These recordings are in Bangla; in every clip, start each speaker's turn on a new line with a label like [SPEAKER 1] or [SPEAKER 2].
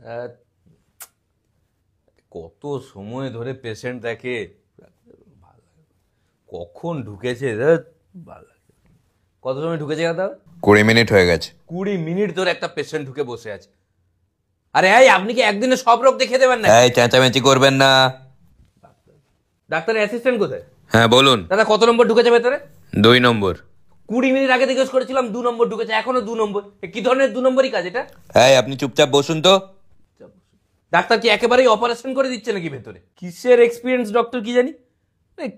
[SPEAKER 1] আহ, কত সময় ধরে পেশেন্ট দেখে, কখন ঢুকেছে ভালো লাগে। কত সময় ঢুকেছে দাদা?
[SPEAKER 2] 20 মিনিট হয়ে গেছে।
[SPEAKER 1] 20 মিনিট ধরে একটা পেশেন্ট ঢুকে বসে আছে। আরে আপনি কি একদিনে সব রোগ দেখে দেবেন না?
[SPEAKER 2] এই চেঁচামেচি করবেন না।
[SPEAKER 1] ডাক্তারের অ্যাসিস্ট্যান্ট কোথায়?
[SPEAKER 2] হ্যাঁ বলুন।
[SPEAKER 1] দাদা কত নম্বর ঢুকেছে ভেতরে?
[SPEAKER 2] 2 নম্বর।
[SPEAKER 1] 20 মিনিট আগে জিজ্ঞেস করেছিলাম 2 নম্বর ঢুকেছে, এখনো 2 নম্বর। কি ধরনের 2 নম্বরই কাজ এটা?
[SPEAKER 2] এই আপনি চুপচাপ বসুন তো।
[SPEAKER 1] ডাক্তার কি একেবারেই অপারেশন করে দিচ্ছে নাকি ভেতরে? কিসের এক্সপিরিয়েন্স ডক্টর কি জানি।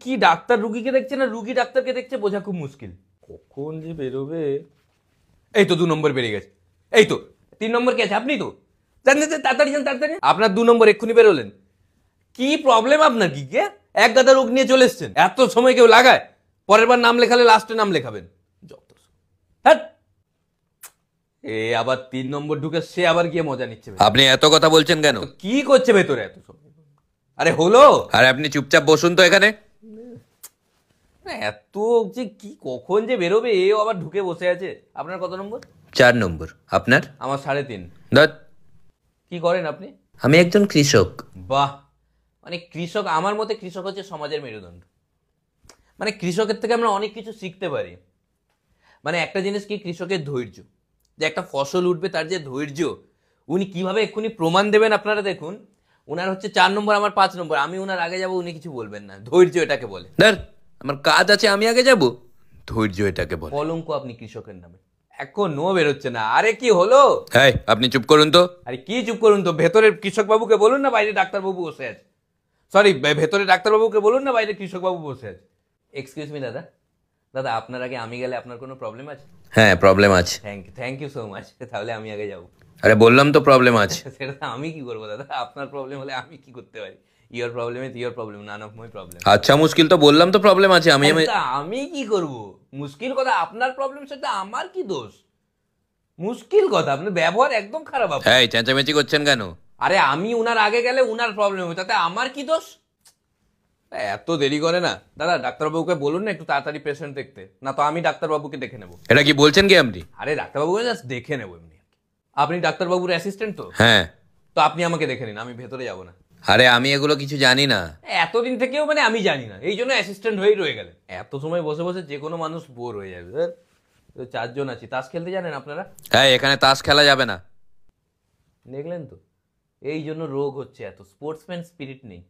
[SPEAKER 1] কি ডাক্তার রুগীকে দেখছে না রুগী ডাক্তারকে দেখছে, বোঝা খুব মুশকিল। কখন যে বেরোবে। এই তো 2 নম্বর বেরিয়ে গেছে। এই তো 3 নম্বর কে আছে? আপনি তো জানেন, তাড়াতাড়ি যান তাড়াতাড়ি। আপনার 2 নম্বর এক্ষুনি বেরোলেন। কি প্রবলেম আপনার? কি কে এক গাদা রোগ নিয়ে চলে এসছেন? এত সময় কেউ লাগায়? পরের বার নাম লেখালে লাস্টে নাম লেখাবেন। যত হ্যাঁ। এ আবার 3 নম্বর ঢুকে সে আবার গিয়ে মজা নিচ্ছে।
[SPEAKER 2] আপনি এত কথা বলছেন কেন?
[SPEAKER 1] কি করছে ভেতরে এত সময়? আরে হলো।
[SPEAKER 2] আরে আপনি চুপচাপ বসুন তো এখানে।
[SPEAKER 1] এত যে কি কখন যে বেরোবে, এ আবার ঢুকে বসে আছে। আপনার কত নম্বর?
[SPEAKER 2] 4 নম্বর। আপনার?
[SPEAKER 1] আমার 3.5।
[SPEAKER 2] ধত।
[SPEAKER 1] কি করেন আপনি?
[SPEAKER 2] আমি একজন কৃষক।
[SPEAKER 1] বাহ, মানে কৃষক। আমার মতে কৃষক হচ্ছে সমাজের মেরুদণ্ড। মানে কৃষকের থেকে আমরা অনেক কিছু শিখতে পারি। মানে একটা জিনিস কি, কৃষকের ধৈর্য, যে একটা ফসল উঠবে তার যে ধৈর্য, উনি কিভাবে এক্ষুনি প্রমাণ দেবেন আপনারা দেখুন। উনার হচ্ছে 4 নম্বর, আমার 5 নম্বর। আমি উনার আগে যাব, উনি কিছু বলবেন না। ধৈর্য এটাকে বলে।
[SPEAKER 2] ধর, আমার কাজ আছে, আমি আগে যাব। ধৈর্য এটাকে বলে।
[SPEAKER 1] কলঙ্ক আপনি কৃষকের নামে। এখনো বেরোচ্ছে না। আরে কি হলো?
[SPEAKER 2] এই আপনি চুপ করুন তো।
[SPEAKER 1] আরে কি চুপ করুন তো? ভেতরের কৃষক বাবুকে বলুন না বাইরে ডাক্তারবাবু বসে আছে। সরি, ভেতরে ডাক্তারবাবুকে বলুন না বাইরে কৃষক বাবু বসে আছে। এক্সকিউজ মি দাদা। দাদা আপনার আগে আমি গেলে আপনার কোনো প্রবলেম আছে?
[SPEAKER 2] হ্যাঁ প্রবলেম আছে।
[SPEAKER 1] Thank you so much. তাহলে আমি আগে যাবো।
[SPEAKER 2] আরে বললাম তো প্রবলেম আছে।
[SPEAKER 1] সেটা আমি কি করবো দাদা? আপনার প্রবলেম হলে আমি কি করতে পারি? Your problem is your problem, none of my problem.
[SPEAKER 2] আচ্ছা মুশকিল তো বললাম তো প্রবলেম আছে।
[SPEAKER 1] আমি কি করব? মুশকিল কথা আপনার প্রবলেম, সেটা আমার কি দোষ? মুশকিল কথা আপনার ব্যবহার একদম খারাপ আপনার।
[SPEAKER 2] এই চেঁচামেচি করছেন কেন?
[SPEAKER 1] আরে আমি উনার আগে গেলে উনার প্রবলেম হবে, তাতে আমার কি দোষ? এত দেরি করে না দাদা। ডাক্তারবাবুকে বলুন না একটু তাড়াতাড়ি পেশেন্ট দেখতে, না তো আমি ডাক্তারবাবুকে দেখে নেবো।
[SPEAKER 2] এটা কি বলছেন কি আপনি?
[SPEAKER 1] আরে ডাক্তারবাবুকে জাস্ট দেখে নেবো এমনি। আপনি ডাক্তারবাবুর অ্যাসিস্ট্যান্ট তো?
[SPEAKER 2] হ্যাঁ।
[SPEAKER 1] তো আপনি আমাকে দেখে নিন, আমি ভেতরে যাবো না।
[SPEAKER 2] আরে আমি এগুলো কিছু জানি না।
[SPEAKER 1] এতদিন থেকেও মানে আমি জানি না, এই জন্য অ্যাসিস্ট্যান্ট হয়েই রয়ে গেলেন। এত সময় বসে বসে যে কোনো মানুষ বোর হয়ে যাবে। ধুর, তো 4 জন আছি। তাস খেলতে জানেন আপনারা?
[SPEAKER 2] হ্যাঁ এখানে তাস খেলা যাবে না।
[SPEAKER 1] দেখলেন তো, এই জন্য রোগ হচ্ছে, এত স্পোর্টসম্যান স্পিরিট নেই।